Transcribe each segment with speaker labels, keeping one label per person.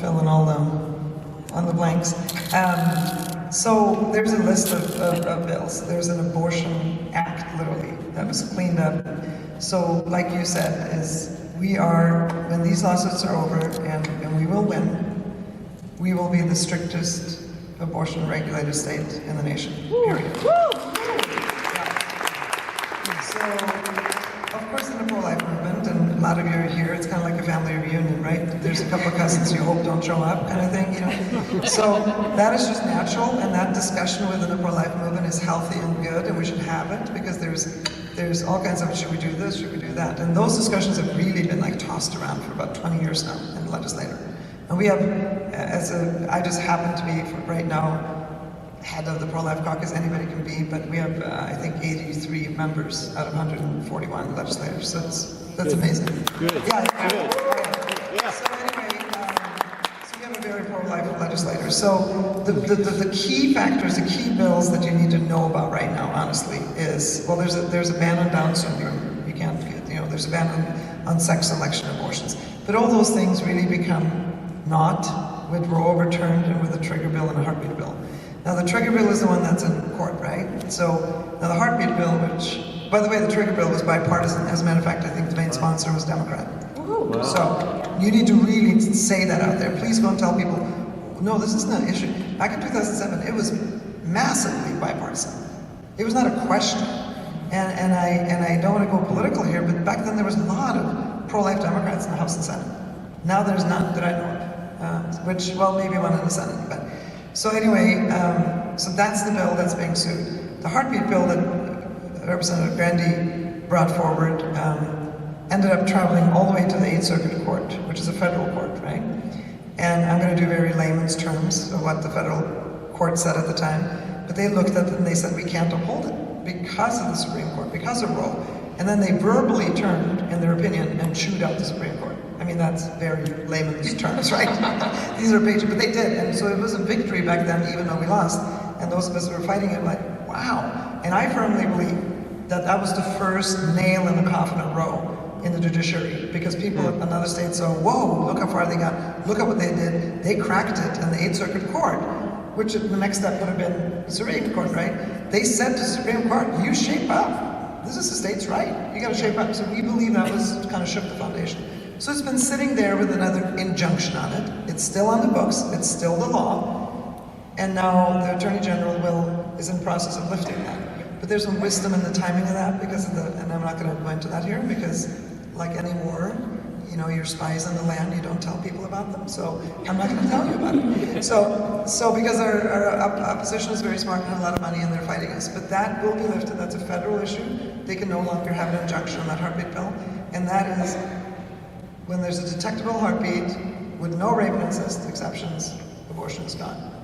Speaker 1: fill in all on the blanks. So there's a list of bills. There's an abortion act, literally, that was cleaned up. So, like you said, when these lawsuits are over, and we will win, we will be the strictest abortion regulated state in the nation, period. So, of course, in the pro-life movement, and a lot of you are here, it's kind of like a family reunion, right? There's a couple of cousins you hope don't show up, kind of thing, you know? So that is just natural, and that discussion within the pro-life movement is healthy and good, and we should have it, because there's all kinds of, should we do this, should we do that? And those discussions have really been like tossed around for about 20 years now in the legislature. And we have, I just happen to be, right now, head of the pro-life caucus, anybody can be, but we have, I think, 83 members out of 141 legislators, so that's amazing.
Speaker 2: Good.
Speaker 1: Yeah.
Speaker 2: Good.
Speaker 1: Yeah. So anyway, so we have a very pro-life legislator. So the key factors, the key bills that you need to know about right now, honestly, is, well, there's a ban on Down syndrome. You can't get, there's a ban on sex selection abortions. But all those things really become not with Roe overturned and with a trigger bill and a heartbeat bill. Now the trigger bill is the one that's in court, right? So now the heartbeat bill, which, by the way, the trigger bill was bipartisan. As a matter of fact, I think the main sponsor was Democrat. Wow. So you need to really say that out there. Please go and tell people, no, this isn't an issue. Back in 2007, it was massively bipartisan. It was not a question. And I don't want to go political here, but back then there was a lot of pro-life Democrats in the House and Senate. Now there's none that I know of, which, well, maybe one in the Senate. But so anyway, so that's the bill that's being sued. The heartbeat bill that Representative Grande brought forward ended up traveling all the way to the 8th Circuit Court, which is a federal court, right? And I'm going to do very layman's terms of what the federal court said at the time. But they looked at it and they said, we can't uphold it because of the Supreme Court, because of Roe. And then they verbally turned, in their opinion, and chewed out the Supreme Court. I mean, that's very layman's terms, right? These are pages, but they did. And so it was a victory back then, even though we lost. And those of us who were fighting it, like, wow. And I firmly believe that that was the first nail in the coffin of Roe in the judiciary, because people in other states saw, whoa, look how far they got. Look at what they did. They cracked it in the 8th Circuit Court, which the next step would have been the Supreme Court, right? They said to the Supreme Court, you shape up. This is the state's right. You got to shape up. So we believe that was kind of shook the foundation. So it's been sitting there with another injunction on it. It's still on the books. It's still the law. And now the Attorney General is in the process of lifting that. But there's some wisdom in the timing of that because of and I'm not going to go into that here because like any war, you're spies on the land, you don't tell people about them. So I'm not going to tell you about it. So because our opposition is very smart and has a lot of money and they're fighting us. But that will be lifted. That's a federal issue. They can no longer have an injunction on that heartbeat bill. And that is when there's a detectable heartbeat with no rape and incest exceptions, abortion is gone.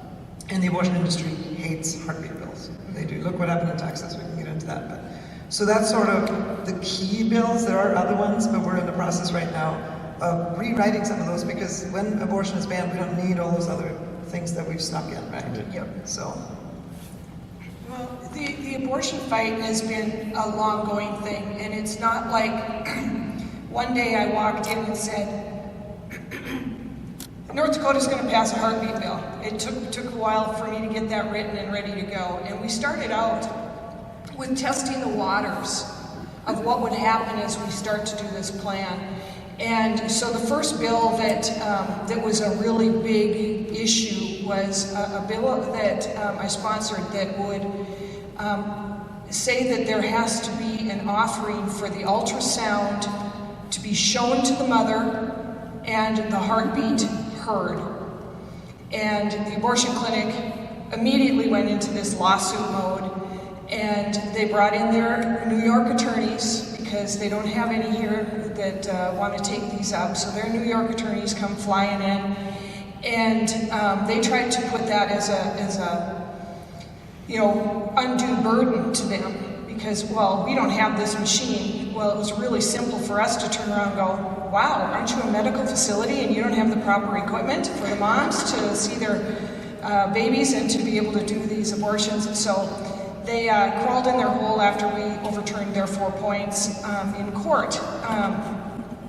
Speaker 1: And the abortion industry hates heartbeat bills. They do. Look what happened in Texas. We can get into that. So that's sort of the key bills. There are other ones, but we're in the process right now of rewriting some of those because when abortion is banned, we don't need all those other things that we've snuck in, right? Yep. So.
Speaker 3: Well, the abortion fight has been a long-going thing, and it's not like one day I walked in and said, North Dakota's going to pass a heartbeat bill. It took a while for me to get that written and ready to go. And we started out with testing the waters of what would happen as we start to do this plan. And so the first bill that was a really big issue was a bill that I sponsored that would say that there has to be an offering for the ultrasound to be shown to the mother and the heartbeat heard. And the abortion clinic immediately went into this lawsuit mode, and they brought in their New York attorneys because they don't have any here that want to take these up. So their New York attorneys come flying in, and they tried to put that as a undue burden to them because, well, we don't have this machine. Well, it was really simple for us to turn around and go, wow, aren't you a medical facility and you don't have the proper equipment for the moms to see their babies and to be able to do these abortions? And so they crawled in their hole after we overturned their 4 points in court.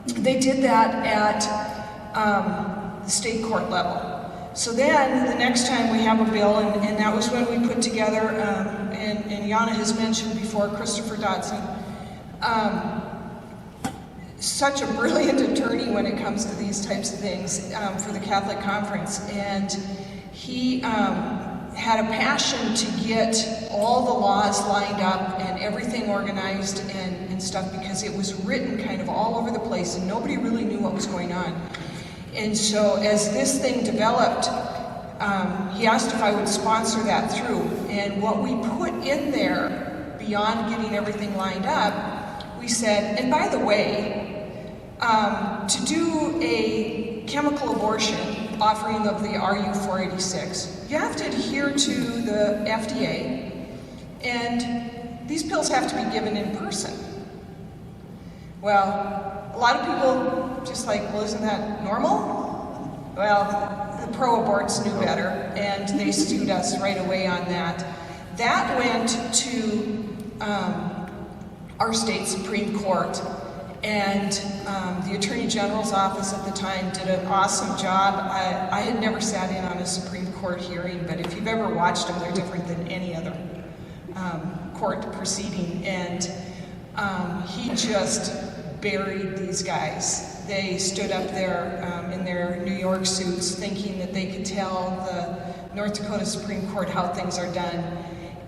Speaker 3: They did that at the state court level. So then, the next time we have a bill, and that was when we put together, and Janne has mentioned before, Christopher Dodson, such a brilliant attorney when it comes to these types of things for the Catholic Conference, and he had a passion to get all the laws lined up and everything organized and stuff, because it was written kind of all over the place and nobody really knew what was going on. And so as this thing developed, he asked if I would sponsor that through. And what we put in there, beyond getting everything lined up, we said, and by the way, to do a chemical abortion offering of the RU-486, you have to adhere to the FDA, and these pills have to be given in person. Well, a lot of people just like, well, isn't that normal? Well, the pro-aborts knew better, and they sued us right away on that. That went to our state Supreme Court, and the Attorney General's office at the time did an awesome job. I had never sat in on a Supreme Court hearing, but if you've ever watched them, they're different than any other court proceeding, and he just buried these guys. They stood up there in their New York suits thinking that they could tell the North Dakota Supreme Court how things are done.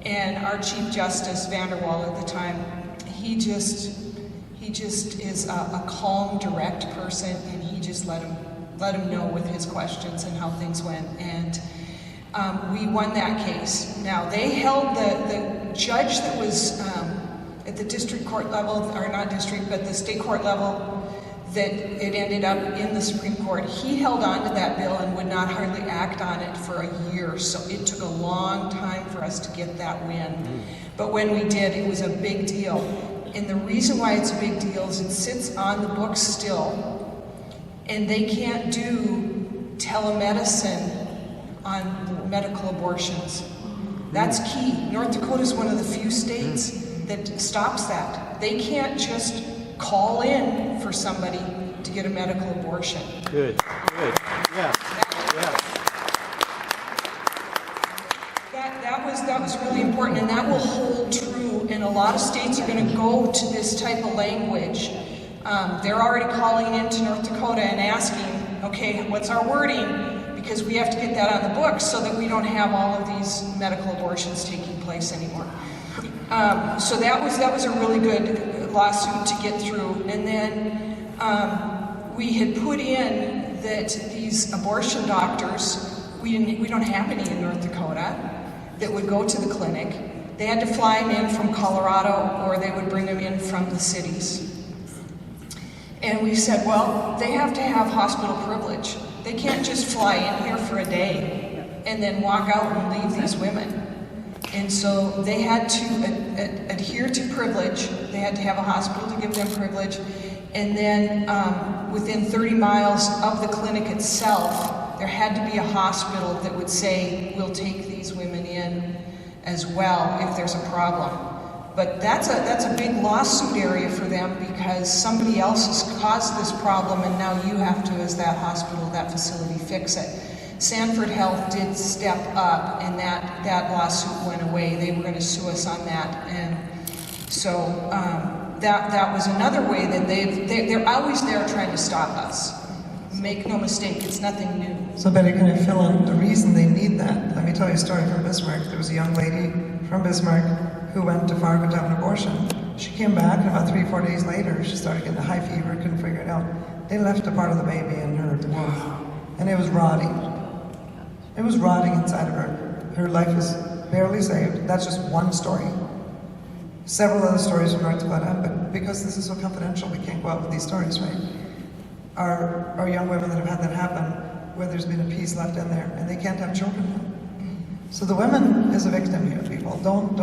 Speaker 3: And our Chief Justice Vanderwall at the time, he just is a calm, direct person, and he just let him know with his questions and how things went. And we won that case. Now, they held the judge that was at the district court level, or not district, but the state court level, that it ended up in the Supreme Court. He held on to that bill and would not hardly act on it for a year, so it took a long time for us to get that win. But when we did, it was a big deal. And the reason why it's a big deal is it sits on the books still, and they can't do telemedicine on medical abortions. That's key. North Dakota is one of the few states that stops that. They can't just call in for somebody to get a medical abortion.
Speaker 2: Good, yeah.
Speaker 3: That was really important, and that will hold true, and a lot of states are going to go to this type of language. They're already calling into North Dakota and asking, okay, what's our wording? Because we have to get that on the books so that we don't have all of these medical abortions taking place anymore. So that was a really good lawsuit to get through. And then we had put in that these abortion doctors, we don't have any in North Dakota, that would go to the clinic. They had to fly them in from Colorado, or they would bring them in from the cities. And we said, well, they have to have hospital privilege. They can't just fly in here for a day and then walk out and leave these women. And so they had to adhere to privilege. They had to have a hospital to give them privilege. And then within 30 miles of the clinic itself, there had to be a hospital that would say, we'll take these women in as well if there's a problem. But that's a big lawsuit area for them, because somebody else has caused this problem, and now you have to, as that hospital, that facility, fix it. Sanford Health did step up, and that lawsuit went away. They were going to sue us on that, and so that was another way that they're always there trying to stop us. Make no mistake, it's nothing new.
Speaker 1: So Betty, can you fill in the reason they need that? Let me tell you a story from Bismarck. There was a young lady from Bismarck who went to Fargo to have an abortion. She came back, and about 3-4 days later, she started getting a high fever, couldn't figure it out. They left a part of the baby in her womb, and it was rotting. It was rotting inside of her. Her life is barely saved. That's just one story. Several other stories from North Dakota, but because this is so confidential, we can't go out with these stories, right? Are young women that have had that happen, where there's been a piece left in there, and they can't have children now. So the woman is a victim here, people. Don't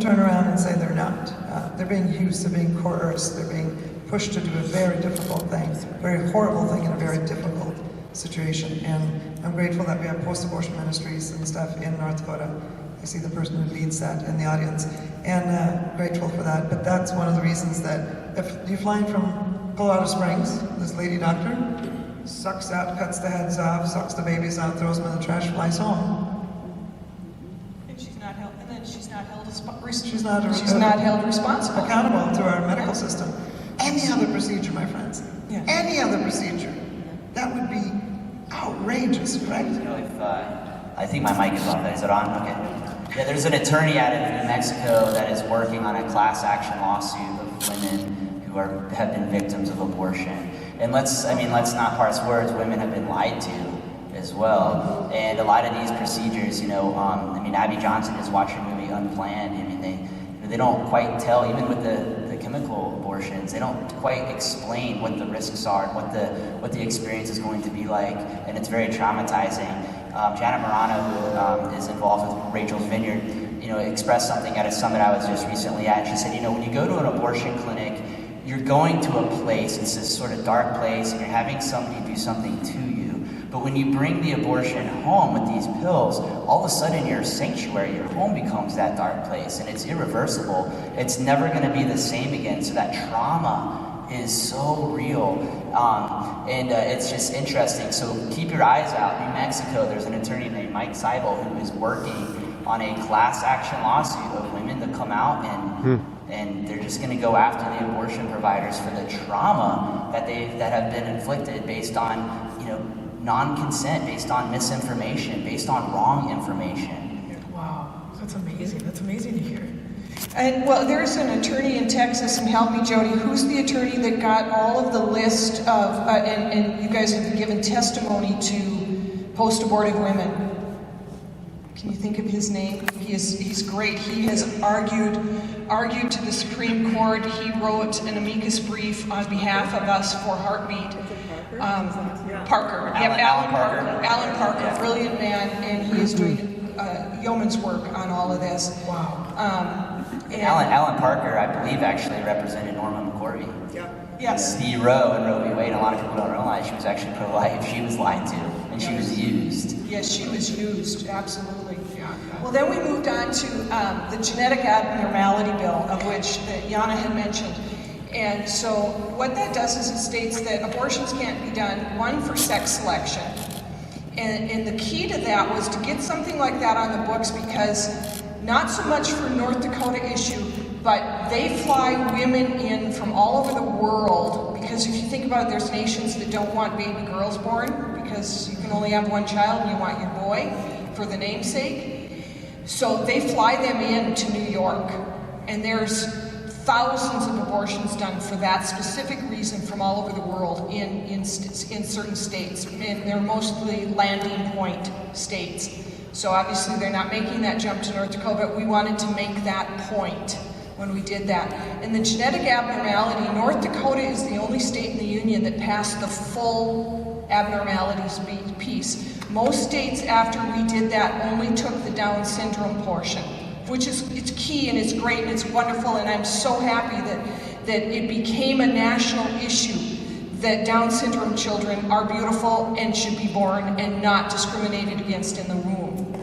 Speaker 1: turn around and say they're not. They're being used, they're being coerced, they're being pushed to do a very difficult thing, a very horrible thing in a very difficult situation. And I'm grateful that we have post-abortion ministries and stuff in North Dakota. I see the person who leads that in the audience, and grateful for that. But that's one of the reasons that if you're flying from Colorado Springs, this lady doctor, sucks out, cuts the heads off, sucks the babies out, throws them in the trash, flies home.
Speaker 3: And she's not held. And then she's not held responsible.
Speaker 1: Accountable to our medical system. Any other procedure, my friends.
Speaker 3: Yeah.
Speaker 1: Any other procedure. That would be outrageous, right?
Speaker 4: You know, if I think my mic is on. Is it on? Okay. Yeah, there's an attorney out of New Mexico that is working on a class action lawsuit of women who have been victims of abortion. And let's not parse words. Women have been lied to as well. And a lot of these procedures, Abby Johnson is watching a movie Unplanned. They don't quite tell, even with the chemical abortions, they don't quite explain what the risks are and what the experience is going to be like, and it's very traumatizing. Janne Morano, who is involved with Rachel's Vineyard, expressed something at a summit I was just recently at. She said, when you go to an abortion clinic, you're going to a place, it's this sort of dark place, and you're having somebody do something to you. But when you bring the abortion home with these pills, all of a sudden your sanctuary, your home becomes that dark place, and it's irreversible. It's never going to be the same again. So that trauma is so real, and it's just interesting. So keep your eyes out. New Mexico, there's an attorney named Mike Seibel who is working on a class action lawsuit of women to come out and they're just going to go after the abortion providers for the trauma that have been inflicted based on non-consent, based on misinformation, based on wrong information.
Speaker 3: Wow, that's amazing. That's amazing to hear. And well, there's an attorney in Texas, and help me, Jody. Who's the attorney that got all of the list of and you guys have given testimony to post-abortive women? Can you think of his name? He's great. He has argued to the Supreme Court. He wrote an amicus brief on behalf of us for Heartbeat. Parker. Alan Parker,
Speaker 4: Yeah.
Speaker 3: Brilliant man, and he is doing yeoman's work on all of this.
Speaker 1: Wow.
Speaker 4: Alan Parker, I believe, actually represented Norma McCorvey.
Speaker 1: Yeah.
Speaker 3: Yes.
Speaker 4: The Roe and Roe v. Wade, a lot of people don't realize she was actually pro-life. She was lied to, and she was used.
Speaker 3: Yes, she was used, absolutely. Well, then we moved on to the genetic abnormality bill, of which Janne had mentioned. And so what that does is it states that abortions can't be done, one, for sex selection. And the key to that was to get something like that on the books, because not so much for North Dakota issue, but they fly women in from all over the world, because if you think about it, there's nations that don't want baby girls born because you can only have one child and you want your boy for the namesake. So they fly them in to New York, and there's thousands of abortions done for that specific reason from all over the world in certain states, and they're mostly landing point states. So obviously they're not making that jump to North Dakota, but we wanted to make that point when we did that. And the genetic abnormality, North Dakota is the only state in the union that passed the full abnormalities piece. Most states after we did that only took the Down syndrome portion, which is, it's key and it's great and it's wonderful, and I'm so happy that it became a national issue that Down syndrome children are beautiful and should be born and not discriminated against in the womb.